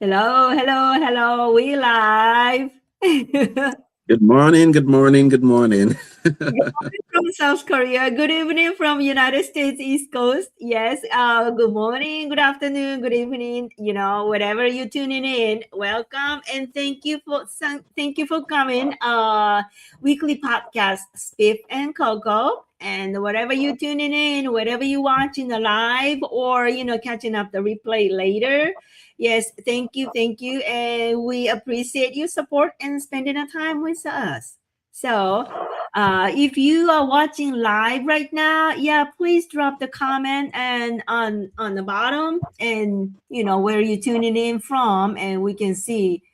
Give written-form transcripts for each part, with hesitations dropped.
Hello, hello, hello. We live. Good Good morning, good morning, good morning. morning from South Korea. Good evening from United States East Coast. Yes. Good morning, good afternoon, good evening. Wherever you're tuning in, welcome and thank you for coming. Weekly podcast, Spiff and Coco. And whatever you're tuning in, whatever you're watching the live or catching up the replay later. Yes, thank you, and we appreciate your support and spending the time with us. So, if you are watching live right now, yeah, please drop the comment and on the bottom, and where you're tuning in from, and we can see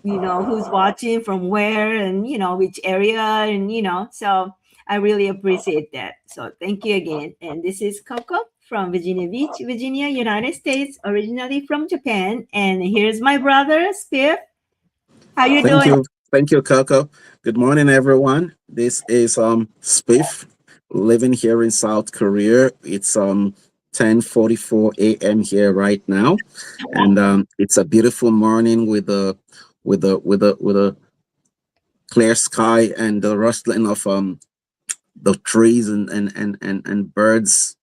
who's watching from where, and which area, and so I really appreciate that. So thank you again. And this is Coco from Virginia Beach, Virginia, United States, originally from Japan. And here's my brother Spiff. How you Thank doing? you. Thank you, Coco. Good morning, everyone. This is Spiff, living here in South Korea. It's 10:44 a.m. here right now. And it's a beautiful morning with a clear sky and the rustling of the trees and birds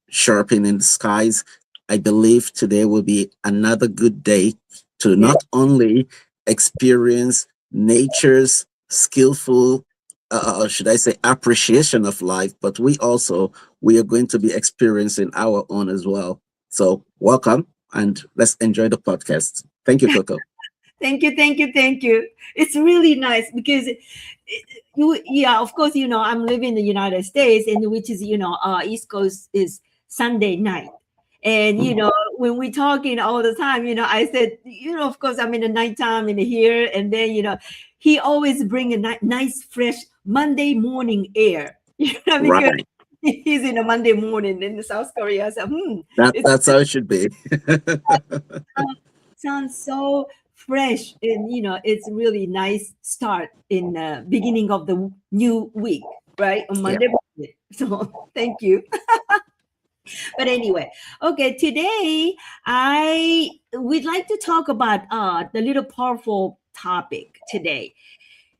chirping in the skies. I believe today will be another good day to Yeah. not only experience nature's skillful, should I say, appreciation of life, but we are going to be experiencing our own as well. So welcome and let's enjoy the podcast. Thank you, Coco. Thank you. It's really nice because, yeah, of course, I'm living in the United States, and which is, East Coast is Sunday night. And, Mm. when we talking all the time, I said, of course, I'm in the nighttime in here. And then, he always bring a nice, fresh Monday morning air, because Right. he's in a Monday morning in South Korea. So, it's That's how it should be. sounds so fresh, and it's really nice start in the beginning of the new week, right, on Yeah. Monday morning. So thank you. But anyway, okay, today I would like to talk about the little powerful topic today.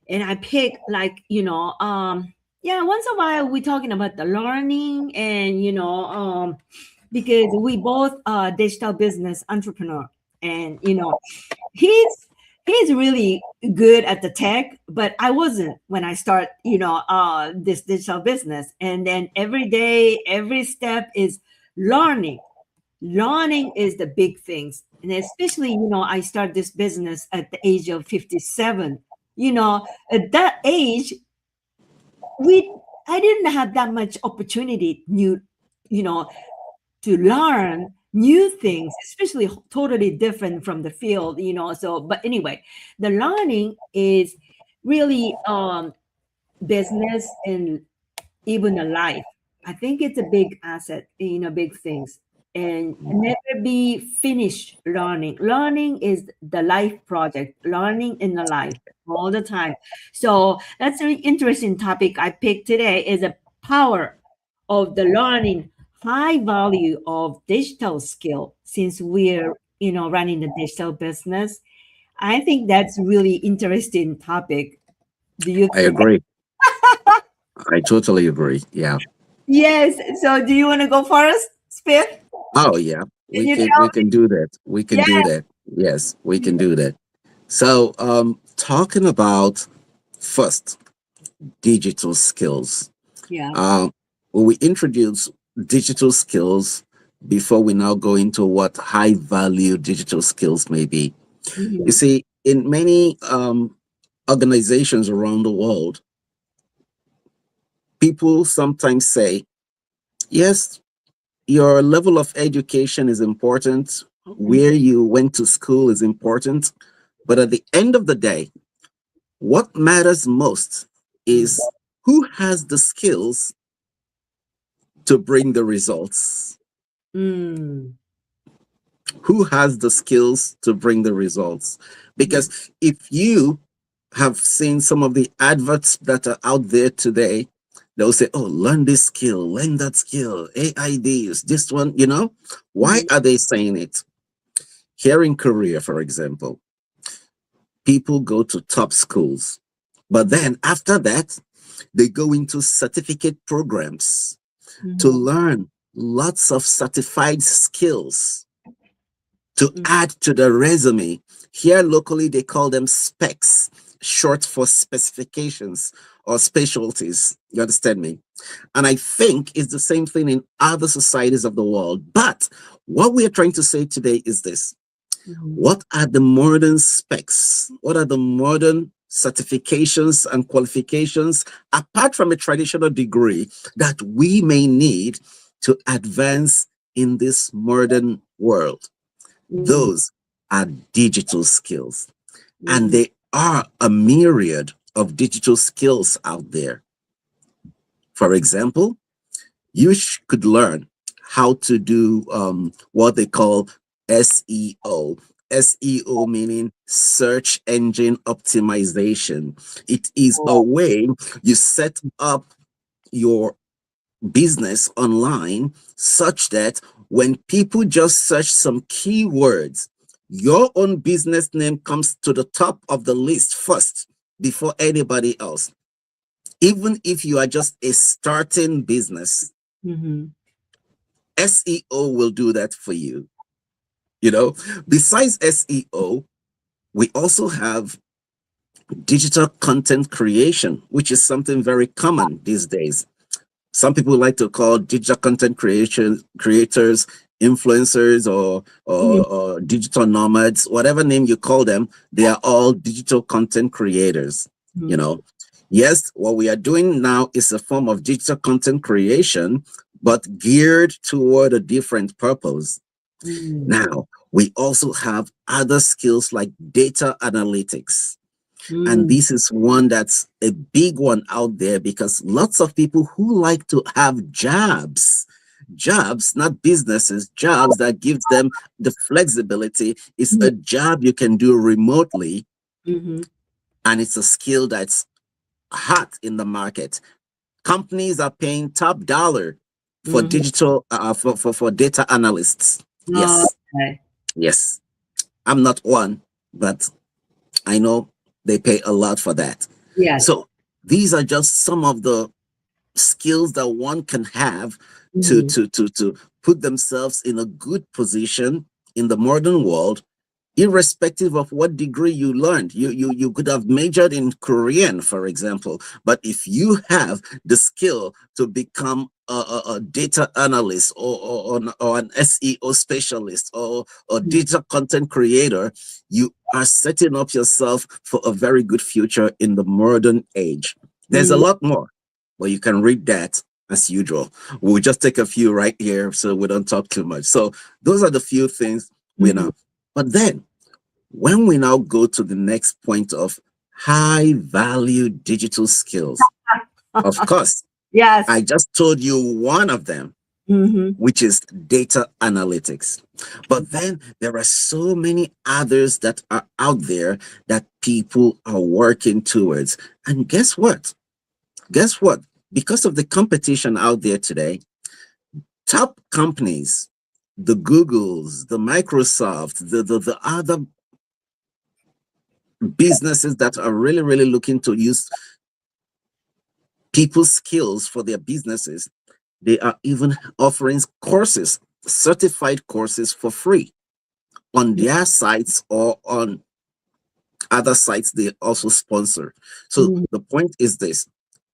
And I pick, like, yeah, once in a while we're talking about the learning, and because we both are digital business entrepreneur, and he's really good at the tech, but I wasn't when I start, this digital business. And then every day, every step is learning. Learning is the big things. And especially, I start this business at the age of 57. At that age, we I didn't have that much opportunity you know to learn new things, especially totally different from the field. So, but anyway, the learning is really business and even a life. I think it's a big asset, big things. And never be finished learning. Learning is the life project, learning in the life all the time. So that's an interesting topic I picked today, is a power of the learning, high value of digital skill, since we're, running the digital business. I think that's really interesting topic. Do you I think? agree. I totally agree. Yeah. Yes. So do you want to go first, Spiff? Oh yeah, Can we you can tell we can do that. We me? can do that. Yes, we can do that. So talking about first digital skills. Yeah. Um we introduce digital skills before we now go into what high value digital skills may be. You Mhm. see, in many organizations around the world, people sometimes say, yes, your level of education is important, where Mhm. you went to school is important, but at the end of the day, what matters most Mhm. is who has the skills to bring the results. Mm. Who has the skills to bring the results? Mhm. Because if you have seen some of the adverts that are out there today, they'll say, oh, learn this skill, learn that skill, AIDs, this one, Why Mhm. are they saying it? Here in Korea, for example, people go to top schools, but then after that, they go into certificate programs to Mhm. learn lots of certified skills to Mhm. add to the resume. Here locally, they call them specs, short for specifications or specialties. You understand me? And I think it's the same thing in other societies of the world. But what we are trying to say today is this: Mhm. what are the modern specs? What are the modern certifications and qualifications, apart from a traditional degree, that we may need to advance in this modern world? Mhm. Those are digital skills. And Mhm. there are a myriad of digital skills out there. For example, you could learn how to do what they call SEO. SEO meaning search engine optimization. It is a Oh. way you set up your business online such that when people just search some keywords, your own business name comes to the top of the list first before anybody else. Even if you are just a starting business, Mhm. SEO will do that for you. You know, besides SEO, we also have digital content creation, which is something very common these days. Some people like to call digital content creation creators influencers Mhm. or digital nomads, whatever name you call them. They are all digital content creators. You Mhm. know, yes, what we are doing now is a form of digital content creation, but geared toward a different purpose. Mhm. Now, we also have other skills like data analytics. And Mhm. this is one that's a big one out there because lots of people who like to have jobs, not businesses, jobs that gives them the flexibility. It's Mhm. a job you can do remotely, Mhm. and it's a skill that's hot in the market. Companies are paying top dollar for Mhm. digital for data analysts. Yes, Okay. yes. I'm not one, but I know they pay a lot for that. Yes. So these are just some of the skills that one can have to Mhm. put themselves in a good position in the modern world, irrespective of what degree you learned. You could have majored in Korean, for example, but if you have the skill to become a data analyst or an SEO specialist or Mhm. digital content creator, you are setting up yourself for a very good future in the modern age. There's a Mhm. lot more, but you can read that as usual. We'll just take a few right here so we don't talk too much. So those are the few things we Mhm. know. But then when we now go to the next point of high value digital skills, of course, Yes. I just told you one of them, Mhm. which is data analytics. But then there are so many others that are out there that people are working towards. And guess what? Guess what? Because of the competition out there today, top companies, the Googles, the Microsoft, the other businesses that are really, really looking to use people's skills for their businesses, they are even offering courses, certified courses for free on their sites or on other sites they also sponsor. So Mhm. the point is this: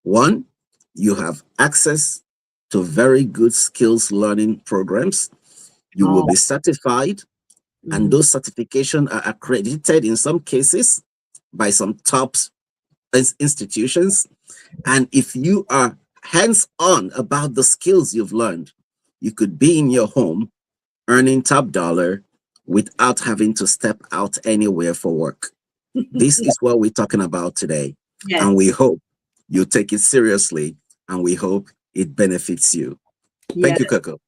one, you have access to very good skills learning programs. You will Oh. be certified, and Mhm. those certifications are accredited in some cases by some top institutions. And if you are hands on about the skills you've learned, you could be in your home earning top dollar without having to step out anywhere for work. This is what we're talking about today. Yes. And we hope you take it seriously, and we hope it benefits you. Thank Yes. you, Coco.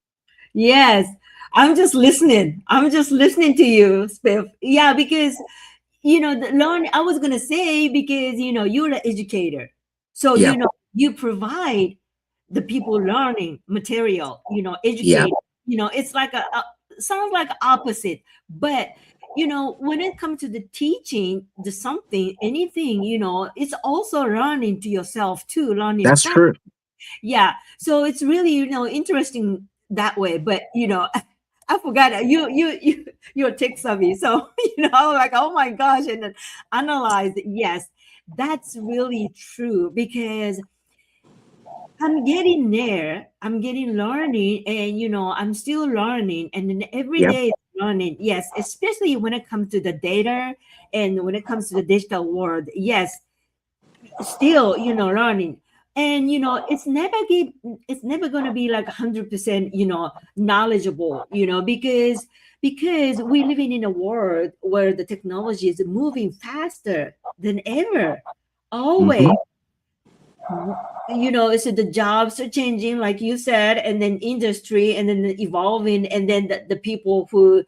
Yes. I'm just listening. I'm just listening to you, Spiff. Yeah, because the learn. I was gonna say because you're an educator, so Yeah, you provide the people learning material. yeah, Educate. It's like sounds like opposite, but when it comes to the teaching the something, anything, it's also learning to yourself too, learning That's fast. true. Yeah, so it's really interesting that way. But I forgot you're tech savvy, so like, oh my gosh, and then analyze it. Yes, that's really true, because I'm getting there. I'm getting learning, and I'm still learning, and then every Yep. day it's learning. Yes, especially when it comes to the data and when it comes to the digital world. Yes, still learning. And it's never going to be like 100% knowledgeable, because we're living in a world where the technology is moving faster than ever, always. Hmm. So the jobs are changing, like you said, and then industry, and then evolving, and then the people who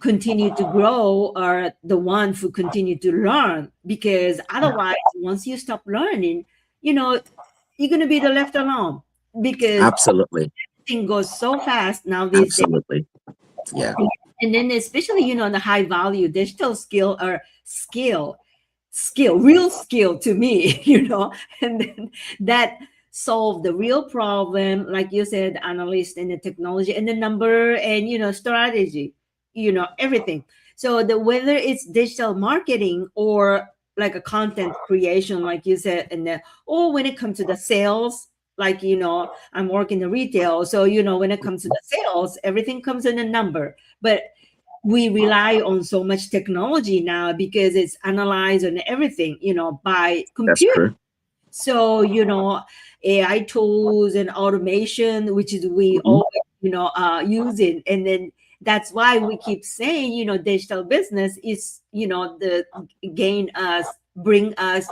continue to grow are the ones who continue to learn, because otherwise, once you stop learning, you know you're going to be the left alone, because Absolutely. everything goes so fast now these days. Absolutely. Yeah. And then especially the high value digital skill, real skill to me, and then that solve the real problem, like you said, analyst and the technology and the number and strategy, everything. So the whether it's digital marketing or like a content creation, like you said, and then, or when it comes to the sales, like I'm working in retail, so when it comes to the sales, everything comes in a number. But we rely on so much technology now because it's analyzed and everything, by That's computer. true. So, AI tools and automation, which is we Hmm. always, using. And then that's why we keep saying, digital business is, the bring us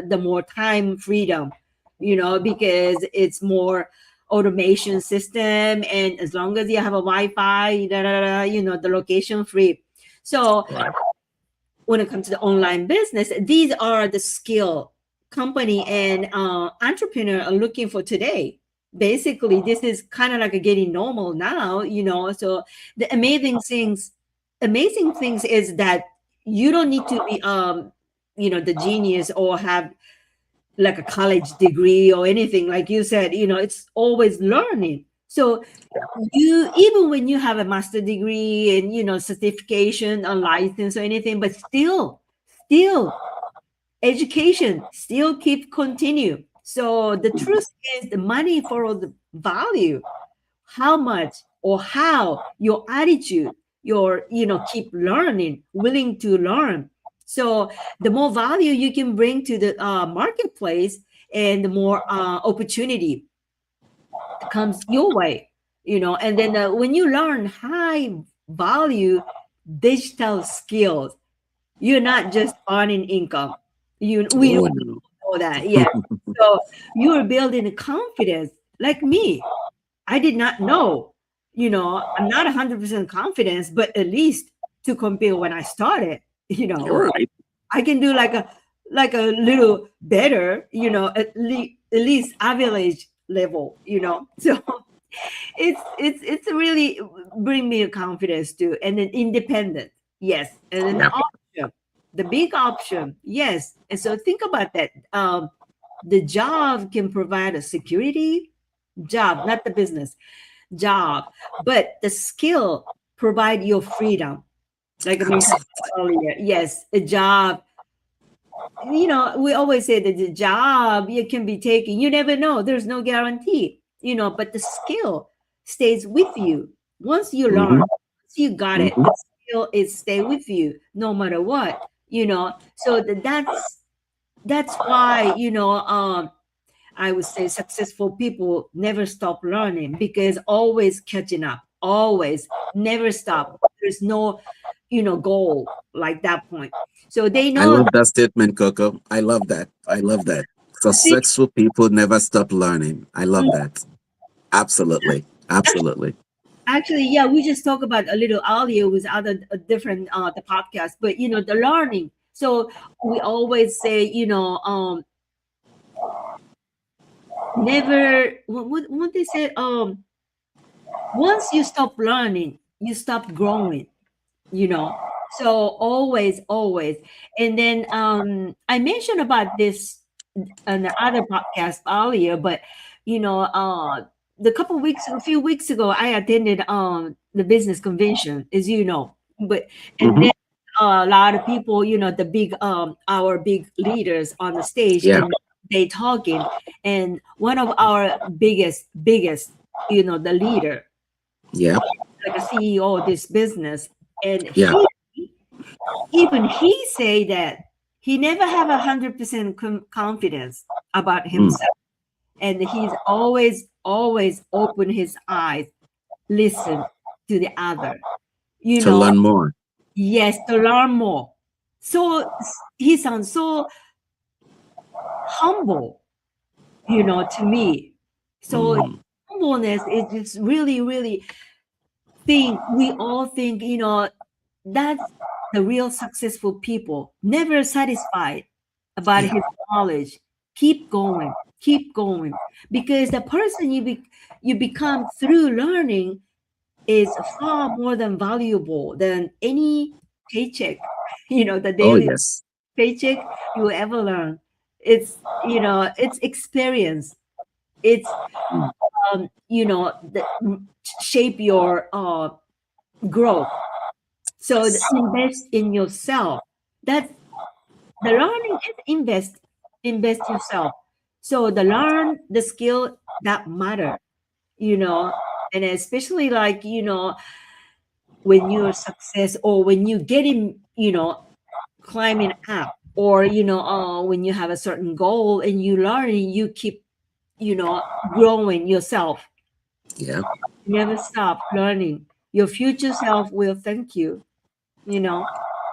the more time freedom, because it's more automation system. And as long as you have a Wi-Fi, the location free. So Right. when it comes to the online business, these are the skill company and entrepreneur are looking for today. Basically, this is kind of like a getting normal now, So the amazing things is that you don't need to be the genius or have like a college degree or anything, like you said, it's always learning. So you, even when you have a master degree and certification or license or anything, but still education still keep continue. So the truth is the money for the value, how much or how your attitude, your keep learning, willing to learn. So the more value you can bring to the marketplace, and the more opportunity comes your way, and then when you learn high value digital skills, you're not just earning income. We Oh all no. know that, yeah. So you're building a confidence, like me. I did not know, I'm not 100% confidence, but at least to compare when I started, You're oh, right. I can do like a little better, at least average level, So it's really bring me a confidence too, and then independent, yes, and then the Yeah. option, the big option, yes. And so think about that. The job can provide a security, job, not the business, job, but the skill provide your freedom. Like I mentioned Absolutely. earlier, yes, a job, we always say that the job you can be taking, you never know. There's no guarantee, but the skill stays with you. Once you learn, Hmm. once you got it, Hmm. the skill is stay with you no matter what, So that's why, I would say successful people never stop learning, because always catching up, always, never stop. There's no, goal like that point. So they I know. love that statement, Coco. I love that. I love that. See, Successful people never stop learning. I love that. Absolutely. Absolutely. actually, yeah, we just talked about a little earlier with other different the podcast, but the learning. So we always say, never. What they say? Once you stop learning, you stop growing, you know. So always. And then I mentioned about this on the other podcast earlier, but you know, a few weeks ago, I attended the business convention, as you know. But and Hmm. then a lot of people, you know, the big our big leaders on the stage, Yeah. and they talking, and one of our biggest, you know, the leader, Yeah. like a CEO of this business, and Yeah. he say that he never have 100% confidence about Mm. himself, and he's always open his eyes, listen to the other, you To know. learn more. Yes, to learn more. So he sounds so humble, you know, to me. So Mm. humbleness is just really think, we all think, you know, that's the real successful people, never satisfied about Yeah. his knowledge. Keep going, because the person you become through learning is far more than valuable than any paycheck, you know, the Oh daily yes. paycheck you will ever learn. It's, you know, it's experience. It's Mm. you know, shape your growth. So invest in yourself. That's the learning is invest yourself. So the learn the skill that matter, you know, and especially like, you know, when you're success, or when you getting, you know, climbing up, or you know, when you have a certain goal and you learning, you keep, you know, growing yourself. Yeah. Never stop learning. Your future self will thank you, you know.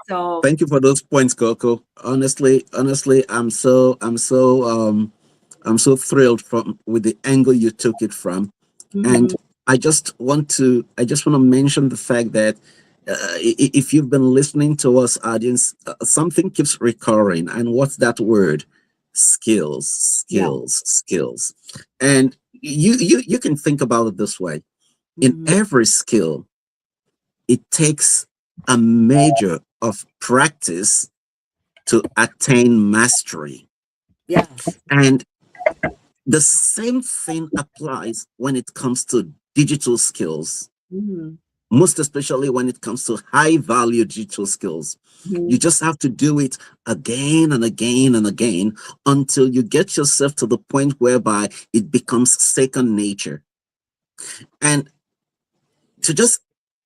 So Thank you for those points, Coco. Honestly, I'm so thrilled from with the angle you took it from. And mhm, I just want to mention the fact that if you've been listening to us, audience, something keeps recurring. And what's that word? Skills, yeah. skills, skills. And you can think about it this way. In Mhm. every skill, it takes a measure of practice to attain mastery. Yes. And the same thing applies when it comes to digital skills, Mhm. most especially when it comes to high value digital skills. You Mhm. just have to do it again and again and again until you get yourself to the point whereby it becomes second nature. And to just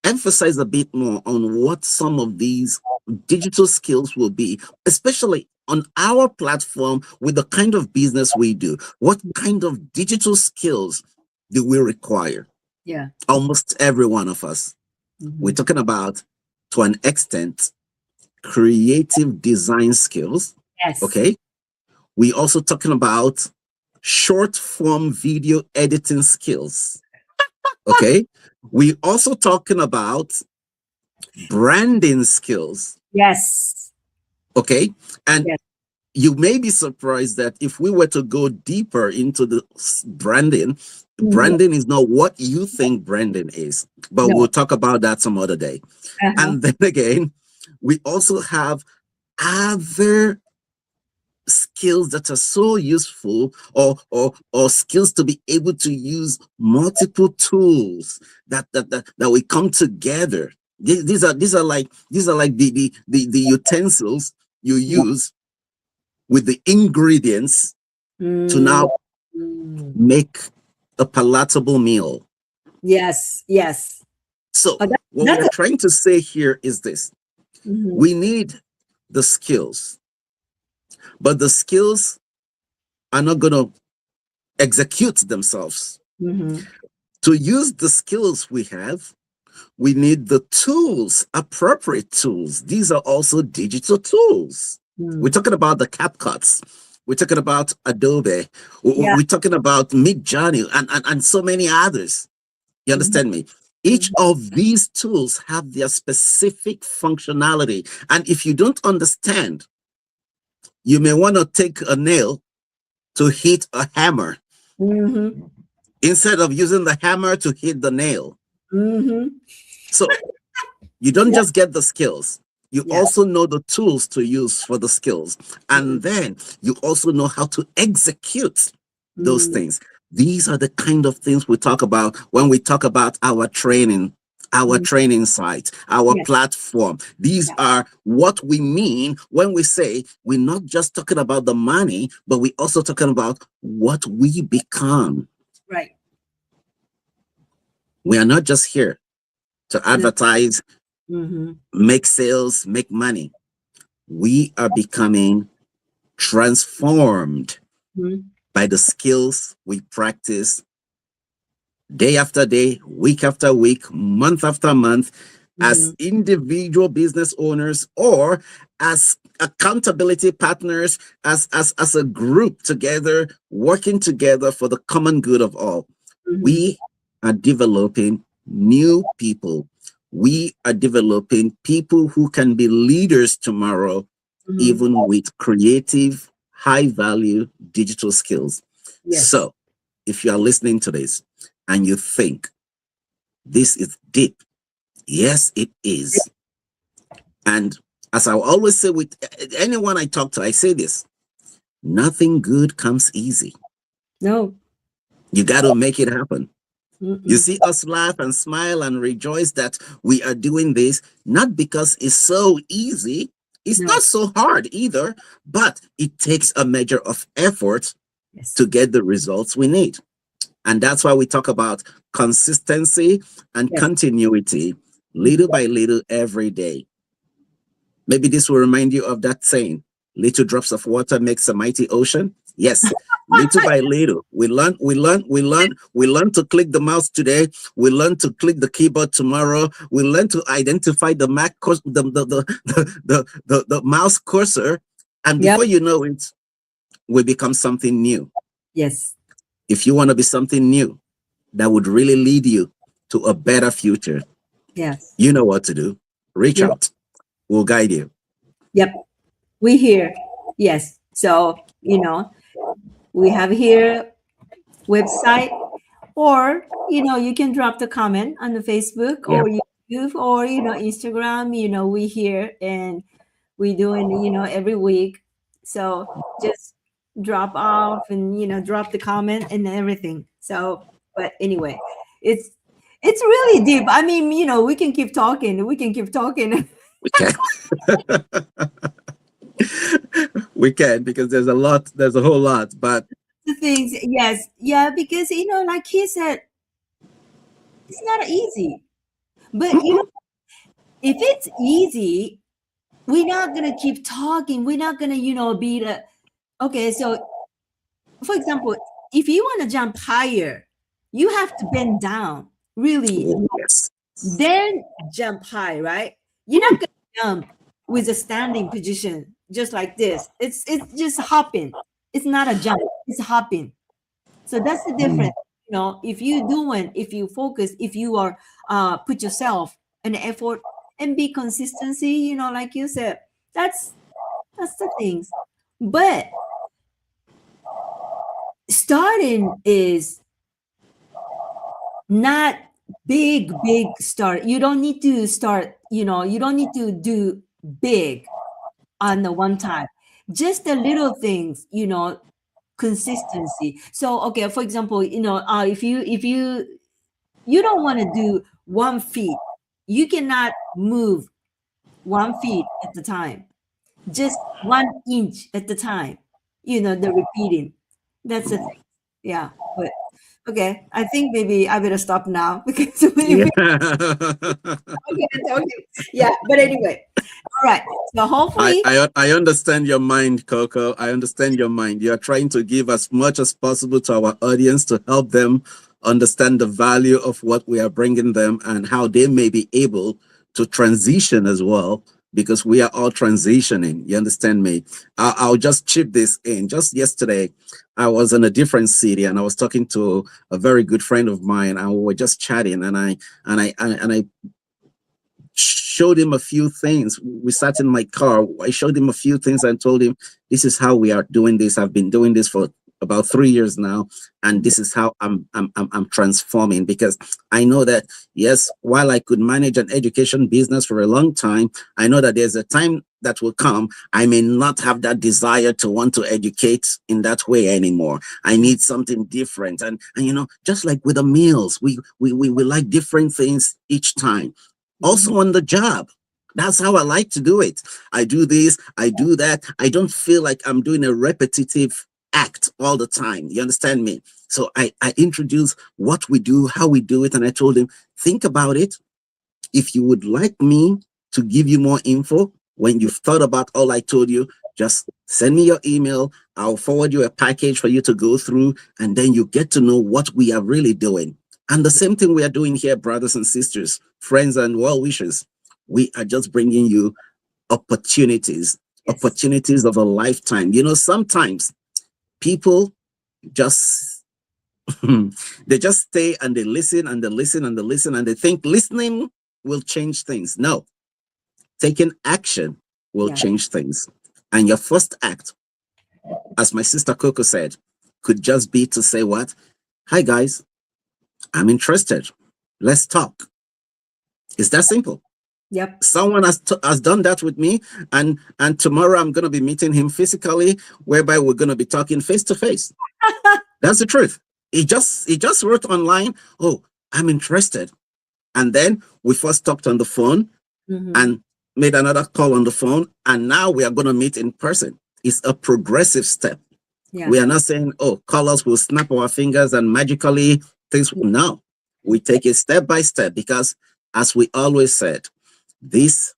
emphasize a bit more on what some of these digital skills will be, especially on our platform with the kind of business we do. What kind of digital skills do we require? Yeah. Almost every one of us. We're Mhm. talking about, to an extent, creative design skills. Yes. Okay. We also talking about short form video editing skills. Okay. We also talking about branding skills. Yes. Okay. And Yes. you may be surprised that if we were to go deeper into the Mhm. branding is not what you think branding is, but No. we'll talk about that some other day. Uh-huh. And then again, we also have other skills that are so useful, or skills to be able to use multiple tools that we come together. These are like the utensils you Yeah. use with the ingredients to Mm. now Mm. make a palatable meal. Yes. Yes. So what we That's are a, trying to say here is this: mhm. we need the skills, but the skills are not going to execute themselves. Mhm. To use the skills we have, we need the tools, appropriate tools. These are also digital tools. We're Mm. talking about the CapCuts. We're talking about Adobe. Yeah. We're talking about Midjourney and so many others. You Mhm. understand me? Each Mhm. of these tools have their specific functionality. And if you don't understand, you may want to take a nail to hit a hammer Mhm. instead of using the hammer to hit the nail. Mhm. So you don't Yeah. just get the skills, you Yeah. also know the tools to use for the skills. Mm, And then you also know how to execute those mm, things. These are the kind of things we talk about when we talk about our mm. training site, our Yes. platform. These Yeah. are what we mean when we say we're not just talking about the money, but we're also talking about what we become. Right. We are not just here to No. advertise, Mm-hmm. make sales, make money. We are becoming transformed Mm-hmm. by the skills we practice day after day, week after week, month after month, Mm-hmm. as individual business owners or as accountability partners, as a group together, working together for the common good of all. Mm-hmm. We are developing new people. We are developing people who can be leaders tomorrow, Mm-hmm. even with creative, high value digital skills. Yes. So, if you are listening to this and you think this is deep, yes, it is. And as I always say with anyone I talk to, I say this: nothing good comes easy. No. You got to make it happen. You Mm-mm. see us laugh and smile and rejoice that we are doing this, not because it's so easy. It's No. not so hard either, but it takes a measure of effort Yes. to get the results we need. And that's why we talk about consistency and Yes. continuity, Mhm. little by little, every day. Maybe this will remind you of that saying, little drops of water makes a mighty ocean. Yes, little by little, we learn to click the mouse today. We learn to click the keyboard tomorrow. We learn to identify the the mouse cursor. And Yep. before you know it, we become something new. Yes. If you want to be something new that would really lead you to a better future, Yes. you know what to do. Reach Yep. out. We'll guide you. Yep. We here. Yes. So, we have here website, or you can drop the comment on the Facebook Yeah. or YouTube or Instagram. We here, and we doing every week. So just drop off and drop the comment and everything. So, but anyway, it's it's really deep. I mean, we can keep talking. We can keep talking. We can. We can, because there's a whole lot, but The things, yes, yeah, because like he said, it's not easy. But if it's easy, we're not gonna keep talking. We're not gonna, be the okay. So, for example, if you want to jump higher, you have to bend down really, oh, yes. then jump high, right? You're not gonna jump with a standing position just like this. It's just hopping. It's not a jump. It's hopping. So that's the difference. If you focus, if you are put yourself an effort and be consistency, like you said, that's the things. But starting is not big start. You don't need to start, you don't need to do big on the one time. Just the little things, consistency. So okay, for example, if you don't want to do 1 feet, you cannot move 1 feet at the time, just 1 inch at the time, the repeating. That's the thing. Yeah. But okay, I think maybe I better stop now because Yeah. we talking and talking. Yeah, but anyway, all right, so hopefully. I understand your mind, Coco. I understand your mind. You are trying to give as much as possible to our audience to help them understand the value of what we are bringing them and how they may be able to transition as well, because we are all transitioning. You understand me? I'll just chip this in. Just yesterday, I was in a different city and I was talking to a very good friend of mine, and we were just chatting, and I showed him a few things. We sat in my car. I showed him a few things and told him, this is how we are doing this. I've been doing this for about 3 years now, and this is how I'm transforming, because I know that yes, while I could manage an education business for a long time, I know that there's a time that will come I may not have that desire to want to educate in that way anymore. I need something different, and just like with the meals, we like different things each time. Also on the job, that's how I like to do it. I do this, I do that. I don't feel like I'm doing a repetitive act all the time. You understand me? So I introduce what we do, how we do it, and I told him, think about it. If you would like me to give you more info when you've thought about all I told you, just send me your email. I'll forward you a package for you to go through, and then you get to know what we are really doing. And the same thing we are doing here, brothers and sisters, friends and well wishers. We are just bringing you opportunities, Yes. opportunities of a lifetime. Sometimes people just they just stay and they listen and they listen and they listen and they think listening will change things. No, taking action will Yeah. change things. And your first act, as my sister Coco said, could just be to say, what? Hi guys, I'm interested. Let's talk. It's that simple. Yep. Someone has done that with me, and tomorrow I'm going to be meeting him physically, whereby we're going to be talking face to face. That's the truth. He just wrote online, oh, I'm interested. And then we first talked on the phone and made another call on the phone, and now we are going to meet in person. It's a progressive step. Yeah. We are not saying, oh, colors will snap our fingers and magically things. No, we take it step by step, because as we always said, this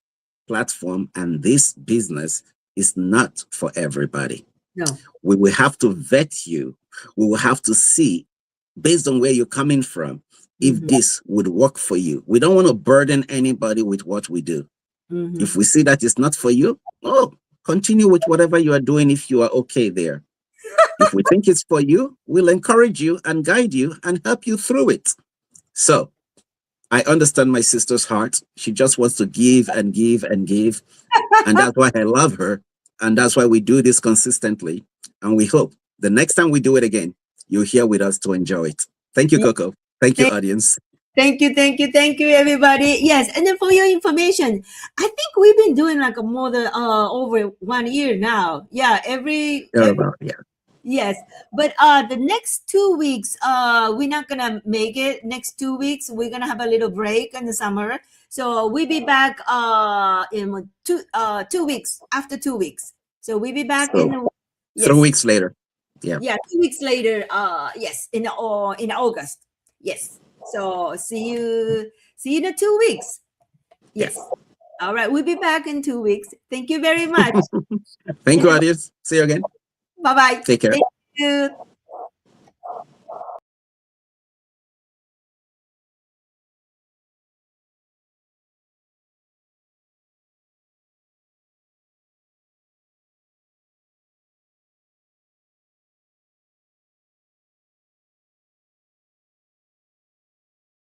platform and this business is not for everybody. No. We will have to vet you. We will have to see, based on where you're coming from, if this would work for you. We don't want to burden anybody with what we do. If we see that it's not for you, oh, continue with whatever you are doing if you are okay there. If we think it's for you, we'll encourage you and guide you and help you through it. So I understand my sister's heart. She just wants to give and give and give. And that's why I love her. And that's why we do this consistently. And we hope the next time we do it again, you're here with us to enjoy it. Thank you, Coco. Thank you, audience. Thank you, everybody. Yes, and then for your information, I think we've been doing like a more than over 1 year now. Yeah, every Yeah. yes, but the next 2 weeks, we're not gonna make it. Next 2 weeks, we're gonna have a little break in the summer. So we'll be back in 2 weeks, after 2 weeks. So we'll be back So, in yes. 3 weeks later. Yeah. Yeah, 2 weeks later. Yes, in August. Yes. So see you in 2 weeks. Yes. All right, we'll be back in 2 weeks. Thank you very much. Thank you, audience. See you again. Bye bye. Take care. Thank you.